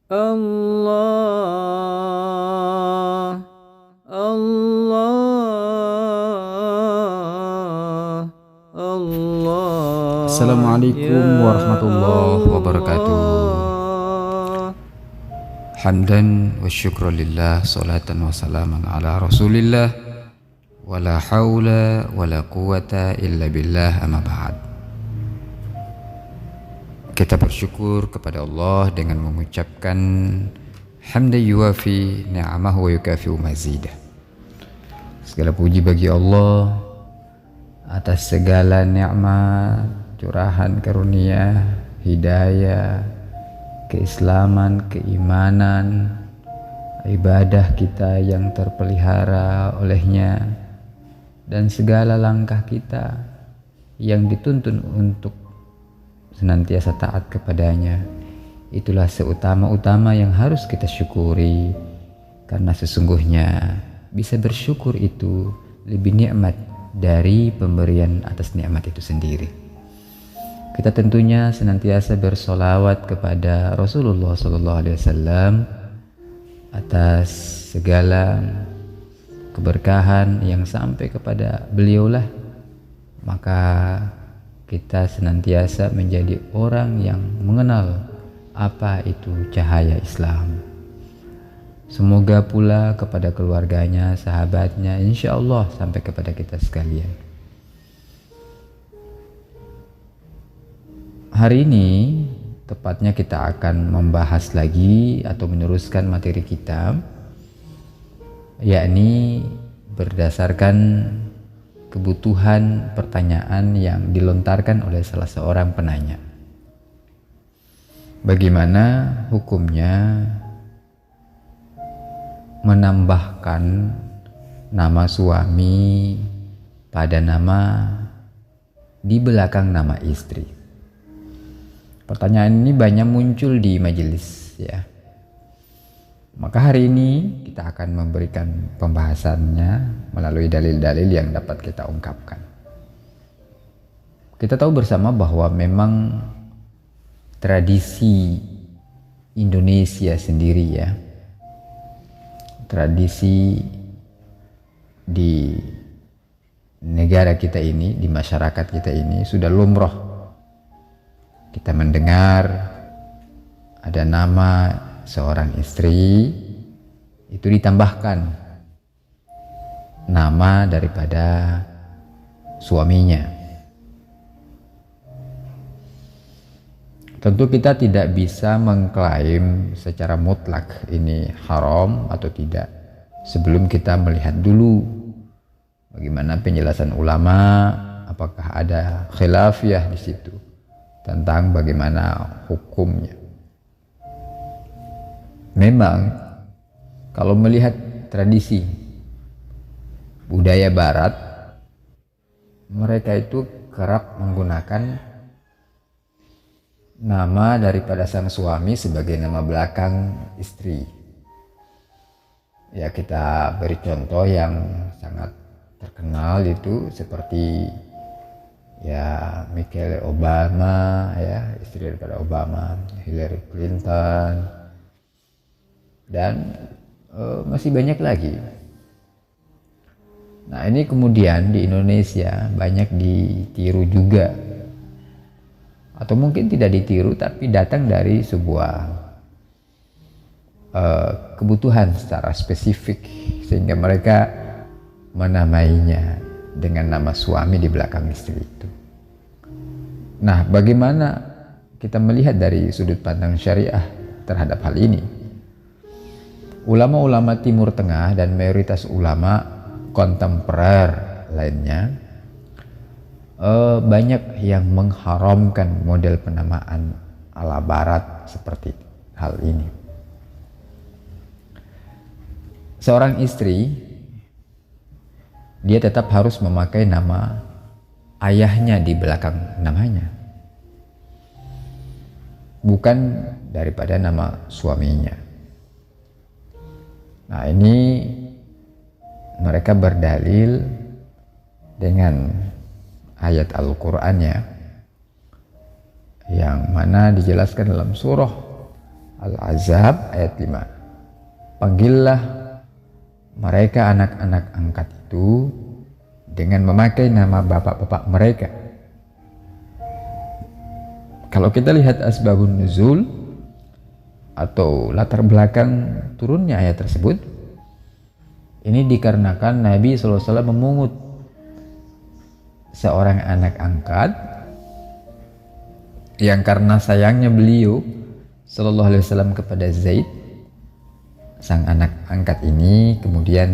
Allah, Allah, Allah. Assalamualaikum Ya warahmatullahi wabarakatuh. Allah. Hamdan wa syukran lillah, salatan wa salaman ala rasulillah, wala hawla wala quwata illa billah, amma ba'd. Kita bersyukur kepada Allah dengan mengucapkan hamdan yuwafi ni'amahu wa yukafi'u mazidah. Segala puji bagi Allah atas segala nikmat, curahan karunia, hidayah, keislaman, keimanan, ibadah kita yang terpelihara olehnya, dan segala langkah kita yang dituntun untuk senantiasa taat kepadanya. Itulah seutama-utama yang harus kita syukuri, karena sesungguhnya bisa bersyukur itu lebih nikmat dari pemberian atas nikmat itu sendiri. Kita tentunya senantiasa bersolawat kepada Rasulullah SAW atas segala keberkahan yang sampai kepada beliaulah, maka kita senantiasa menjadi orang yang mengenal apa itu cahaya Islam. Semoga pula kepada keluarganya, sahabatnya, insya Allah sampai kepada kita sekalian. Hari ini tepatnya kita akan membahas lagi atau meneruskan materi kita, yakni berdasarkan kebutuhan pertanyaan yang dilontarkan oleh salah seorang penanya. Bagaimana hukumnya menambahkan nama suami pada nama di belakang nama istri? Pertanyaan ini banyak muncul di majelis, ya. Maka hari ini kita akan memberikan pembahasannya melalui dalil-dalil yang dapat kita ungkapkan. Kita tahu bersama bahwa memang tradisi Indonesia sendiri, ya, tradisi di negara kita ini, di masyarakat kita ini sudah lumrah. Kita mendengar ada nama seorang istri itu ditambahkan nama daripada suaminya. Tentu kita tidak bisa mengklaim secara mutlak ini haram atau tidak sebelum kita melihat dulu bagaimana penjelasan ulama, apakah ada khilafiyah di situ tentang bagaimana hukumnya. Memang kalau melihat tradisi budaya barat, mereka itu kerap menggunakan nama daripada sang suami sebagai nama belakang istri. Ya, kita beri contoh yang sangat terkenal itu seperti ya Michelle Obama, ya, istri daripada Obama, Hillary Clinton, dan masih banyak lagi. Nah, ini kemudian di Indonesia banyak ditiru juga, atau mungkin tidak ditiru tapi datang dari sebuah kebutuhan secara spesifik sehingga mereka menamainya dengan nama suami di belakang istri itu. Nah, bagaimana kita melihat dari sudut pandang syariah terhadap hal ini? Ulama-ulama Timur Tengah dan mayoritas ulama kontemporer lainnya banyak yang mengharamkan model penamaan ala barat seperti hal ini. Seorang istri, dia tetap harus memakai nama ayahnya di belakang namanya, bukan daripada nama suaminya. Nah, ini mereka berdalil dengan ayat Al-Qur'an, ya, yang mana dijelaskan dalam surah Al-Ahzab ayat 5. Panggillah mereka anak-anak angkat itu dengan memakai nama bapak-bapak mereka. Kalau kita lihat asbabun nuzul atau latar belakang turunnya ayat tersebut, ini dikarenakan Nabi SAW memungut seorang anak angkat yang karena sayangnya beliau SAW kepada Zaid, sang anak angkat ini kemudian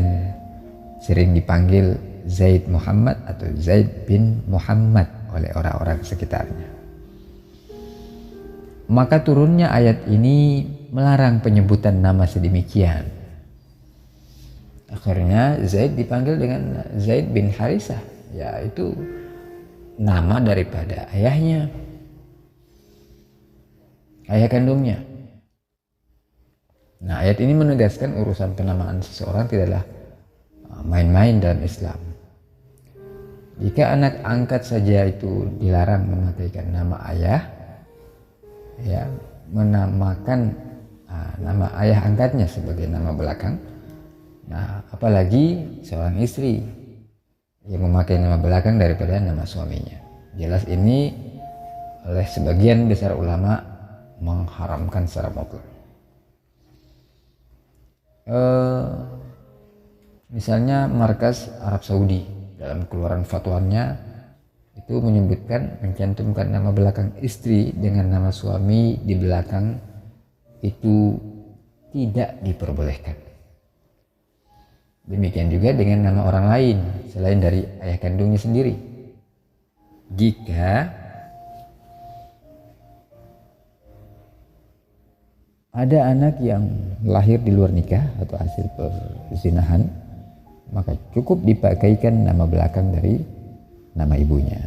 sering dipanggil Zaid Muhammad atau Zaid bin Muhammad oleh orang-orang sekitarnya. Maka turunnya ayat ini melarang penyebutan nama sedemikian. Akhirnya Zaid dipanggil dengan Zaid bin Harisah, yaitu nama daripada ayahnya, ayah kandungnya. Nah, ayat ini menegaskan urusan penamaan seseorang tidaklah main-main dalam Islam. Jika anak angkat saja itu dilarang memakaikan nama ayah, ya, menamakan nama ayah angkatnya sebagai nama belakang. Nah, apalagi seorang istri yang memakai nama belakang daripada nama suaminya. Jelas ini oleh sebagian besar ulama mengharamkan secara mutlak. Misalnya Markas Arab Saudi dalam keluaran fatwanya itu menyebutkan, mencantumkan nama belakang istri dengan nama suami di belakang itu tidak diperbolehkan. Demikian juga dengan nama orang lain selain dari ayah kandungnya sendiri. Jika ada anak yang lahir di luar nikah atau hasil perzinahan, maka cukup dipakaikan nama belakang dari nama ibunya.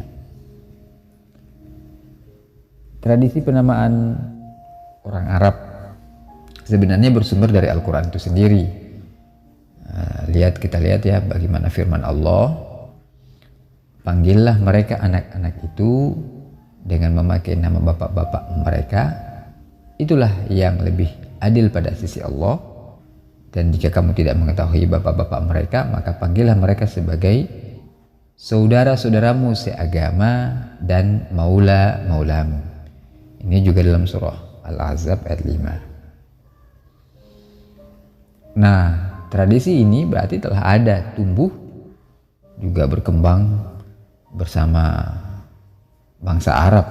Tradisi penamaan orang Arab sebenarnya bersumber dari Al-Quran itu sendiri. Kita lihat ya bagaimana firman Allah, panggillah mereka anak-anak itu dengan memakai nama bapak-bapak mereka, itulah yang lebih adil pada sisi Allah. Dan jika kamu tidak mengetahui bapak-bapak mereka, maka panggillah mereka sebagai saudara-saudaramu seagama dan maula-maulamu. Ini juga dalam surah Al-Ahzab ayat 5. Nah, tradisi ini berarti telah ada, tumbuh, juga berkembang bersama bangsa Arab.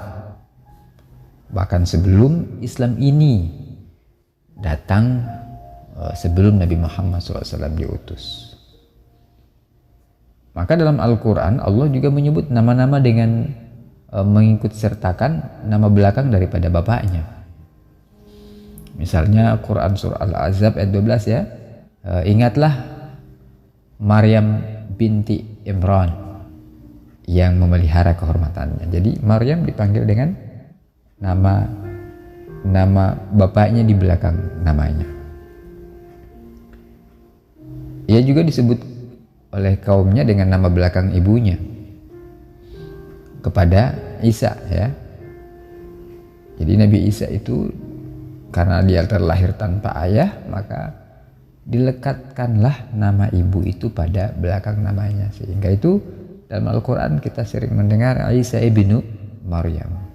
Bahkan sebelum Islam ini datang, sebelum Nabi Muhammad SAW diutus. Maka dalam Al-Quran Allah juga menyebut nama-nama dengan mengikut sertakan nama belakang daripada bapaknya. Misalnya Quran surah Al-Ahzab ayat 12 ya, ingatlah Maryam binti Imran yang memelihara kehormatannya. Jadi Maryam dipanggil dengan nama bapaknya di belakang namanya. Ia juga disebut oleh kaumnya dengan nama belakang ibunya kepada Isa ya. Jadi Nabi Isa itu karena dia terlahir tanpa ayah, maka dilekatkanlah nama ibu itu pada belakang namanya. Sehingga itu dalam Al-Quran kita sering mendengar Isa ibnu Maryam.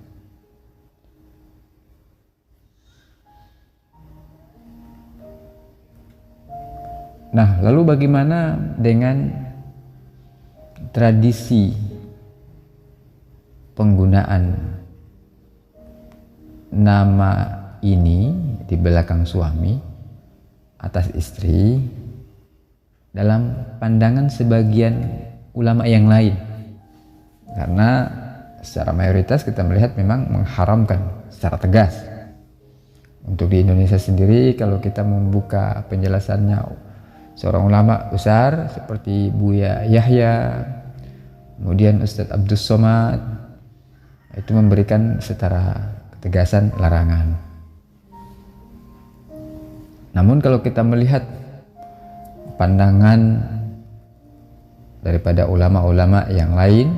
Nah, lalu bagaimana dengan tradisi penggunaan nama ini di belakang suami atas istri dalam pandangan sebagian ulama yang lain? Karena secara mayoritas kita melihat memang mengharamkan secara tegas. Untuk di Indonesia sendiri, kalau kita membuka penjelasannya seorang ulama besar seperti Buya Yahya, kemudian Ustadz Abdus Somad, itu memberikan secara ketegasan larangan. Namun kalau kita melihat pandangan daripada ulama-ulama yang lain,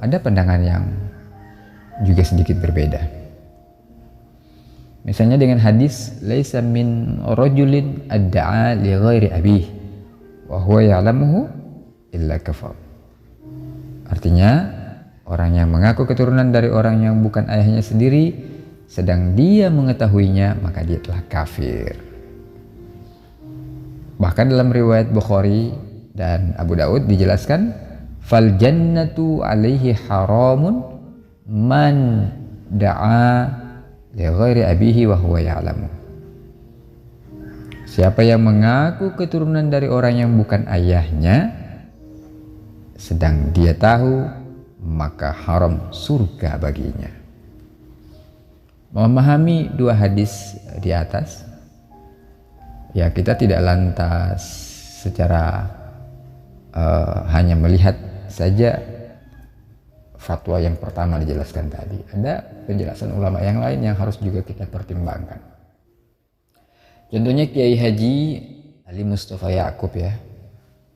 ada pandangan yang juga sedikit berbeda. Misalnya dengan hadis laisa min rajulin adda'a li ghairi abih wa huwa ya'lamuhu illa kafar. Artinya orang yang mengaku keturunan dari orang yang bukan ayahnya sendiri sedang dia mengetahuinya maka dia telah kafir. Bahkan dalam riwayat Bukhari dan Abu Daud dijelaskan fal jannatu alaihi haramun man da'a li ghairi abihi wa huwa ya'lamu. Siapa yang mengaku keturunan dari orang yang bukan ayahnya sedang dia tahu maka haram surga baginya. Memahami dua hadis di atas, ya kita tidak lantas secara hanya melihat saja fatwa yang pertama dijelaskan tadi. Ada penjelasan ulama yang lain yang harus juga kita pertimbangkan. Contohnya Kiai Haji Ali Mustafa Ya'qub ya.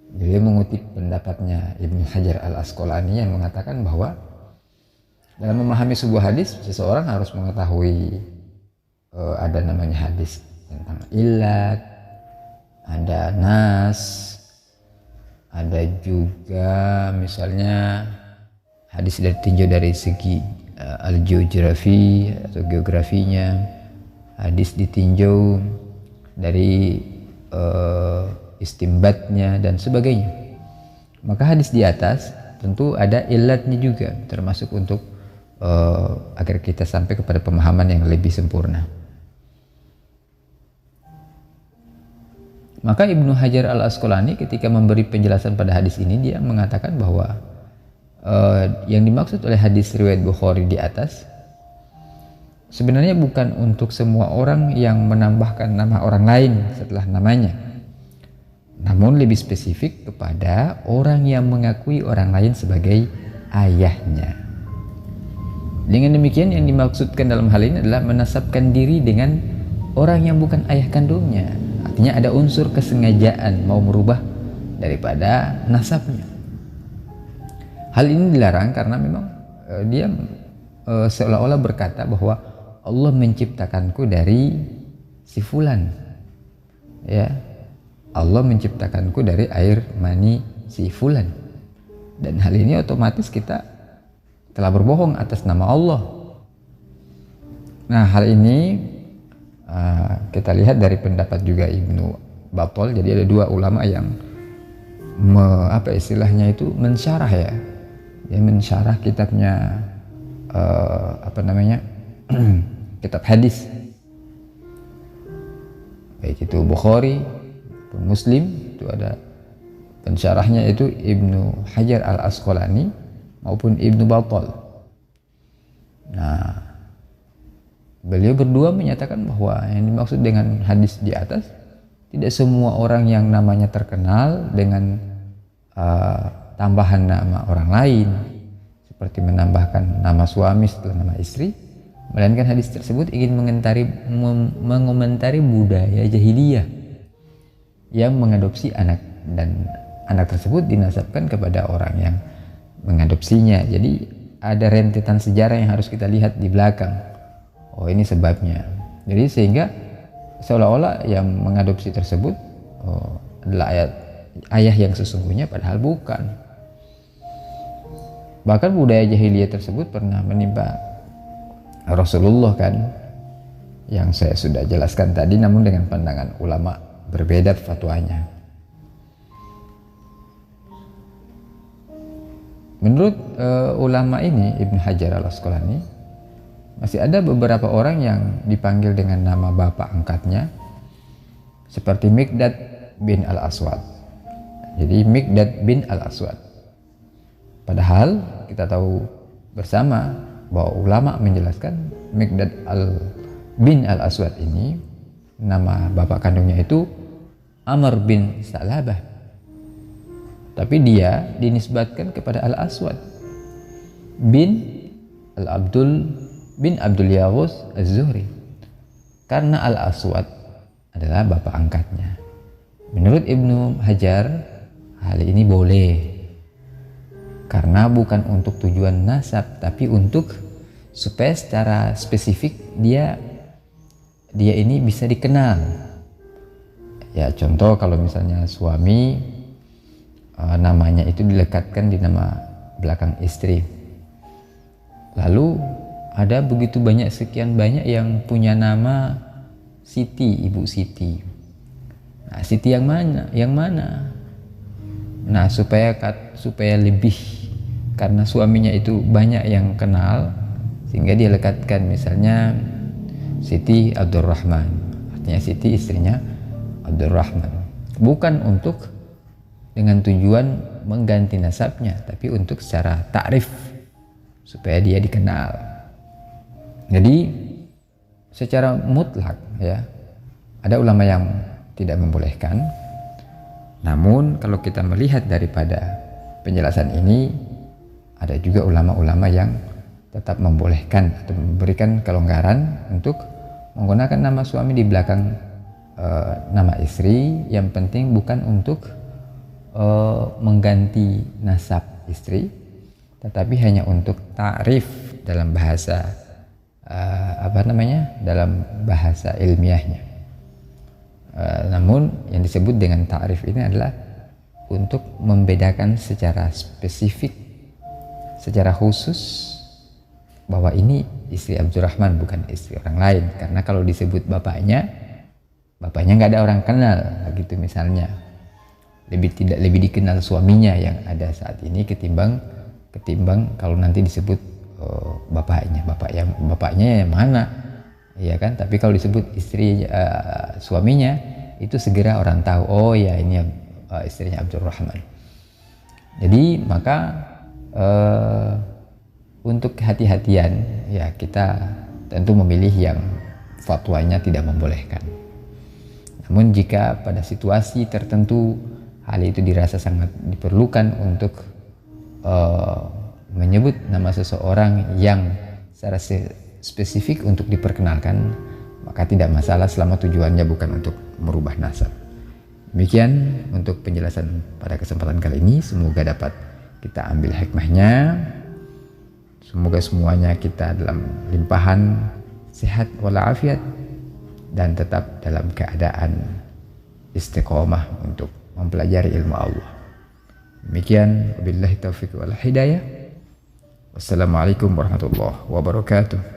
Beliau mengutip pendapatnya Ibnu Hajar Al-Asqalani yang mengatakan bahwa dalam memahami sebuah hadis seseorang harus mengetahui ada namanya hadis tentang illat, ada nas, ada juga misalnya hadis ditinjau dari segi al-geografi atau geografinya, hadis ditinjau dari istimbatnya dan sebagainya. Maka hadis di atas tentu ada illatnya juga, termasuk untuk agar kita sampai kepada pemahaman yang lebih sempurna. Maka Ibnu Hajar Al-Asqalani ketika memberi penjelasan pada hadis ini, dia mengatakan bahwa yang dimaksud oleh hadis riwayat Bukhari di atas sebenarnya bukan untuk semua orang yang menambahkan nama orang lain setelah namanya, namun lebih spesifik kepada orang yang mengakui orang lain sebagai ayahnya. Dengan demikian yang dimaksudkan dalam hal ini adalah menasabkan diri dengan orang yang bukan ayah kandungnya. Artinya ada unsur kesengajaan mau merubah daripada nasabnya. Hal ini dilarang karena memang dia seolah-olah berkata bahwa Allah menciptakanku dari si fulan, ya, Allah menciptakanku dari air mani si fulan, dan hal ini otomatis kita telah berbohong atas nama Allah. Nah, hal ini kita lihat dari pendapat juga Ibnu Battal. Jadi ada dua ulama yang istilahnya itu mensyarah ya. Dia mensyarah kitabnya kitab hadis, baik itu Bukhari pun Muslim, itu ada pensyarahnya itu Ibnu Hajar Al-Asqalani maupun Ibnu Battal. Nah, beliau berdua menyatakan bahwa yang dimaksud dengan hadis di atas tidak semua orang yang namanya terkenal dengan tambahan nama orang lain, seperti menambahkan nama suami setelah nama istri, melainkan hadis tersebut ingin mengomentari budaya jahiliyah yang mengadopsi anak, dan anak tersebut dinasabkan kepada orang yang mengadopsinya. Jadi ada rentetan sejarah yang harus kita lihat di belakang. Oh, ini sebabnya. Jadi sehingga seolah-olah yang mengadopsi tersebut adalah ayah yang sesungguhnya, padahal bukan. Bahkan budaya jahiliyah tersebut pernah menimpa Rasulullah kan, yang saya sudah jelaskan tadi, namun dengan pandangan ulama berbeda fatwanya. Menurut ulama ini, Ibnu Hajar Al-Asqalani, masih ada beberapa orang yang dipanggil dengan nama bapak angkatnya, seperti Miqdad bin Al-Aswad. Jadi Miqdad bin Al-Aswad. Padahal kita tahu bersama bahwa ulama menjelaskan Miqdad bin Al-Aswad ini nama bapak kandungnya itu Amr bin Salabah, tapi dia dinisbatkan kepada Al-Aswad bin Al-Abdul bin Abdul Yawus Az-Zuhri, karena Al-Aswad adalah bapak angkatnya. Menurut Ibnu Hajar, hal ini boleh karena bukan untuk tujuan nasab, tapi untuk supaya secara spesifik dia dia ini bisa dikenal. Ya contoh kalau misalnya suami namanya itu dilekatkan di nama belakang istri. Lalu ada begitu banyak, sekian banyak yang punya nama Siti, Ibu Siti. Nah, Siti yang mana? Yang mana? Nah, supaya lebih, karena suaminya itu banyak yang kenal, sehingga dia lekatkan misalnya Siti Abdurrahman. Artinya Siti istrinya Abdurrahman. Bukan untuk dengan tujuan mengganti nasabnya, tapi untuk secara takrif supaya dia dikenal. Jadi secara mutlak ya, ada ulama yang tidak membolehkan. Namun kalau kita melihat daripada penjelasan ini, ada juga ulama-ulama yang tetap membolehkan atau memberikan kelonggaran untuk menggunakan nama suami di belakang nama istri. Yang penting bukan untuk mengganti nasab istri, tetapi hanya untuk ta'rif dalam bahasa dalam bahasa ilmiahnya. Namun yang disebut dengan ta'rif ini adalah untuk membedakan secara spesifik, secara khusus, bahwa ini istri Abdurrahman, bukan istri orang lain. Karena kalau disebut bapaknya nggak ada orang kenal gitu misalnya, lebih dikenal suaminya yang ada saat ini ketimbang kalau nanti disebut bapaknya yang mana, ya kan? Tapi kalau disebut istri suaminya, itu segera orang tahu, oh ya ini istrinya Abdurrahman. Jadi maka untuk hati-hatian ya, kita tentu memilih yang fatwanya tidak membolehkan. Namun jika pada situasi tertentu hal itu dirasa sangat diperlukan untuk menyebut nama seseorang yang secara spesifik untuk diperkenalkan, maka tidak masalah selama tujuannya bukan untuk merubah nasab. Demikian untuk penjelasan pada kesempatan kali ini. Semoga dapat kita ambil hikmahnya. Semoga semuanya kita dalam limpahan sehat walafiat dan tetap dalam keadaan istiqomah untuk mempelajari ilmu Allah. Demikian, wabillahi taufiq wal hidayah. Wassalamualaikum warahmatullahi wabarakatuh.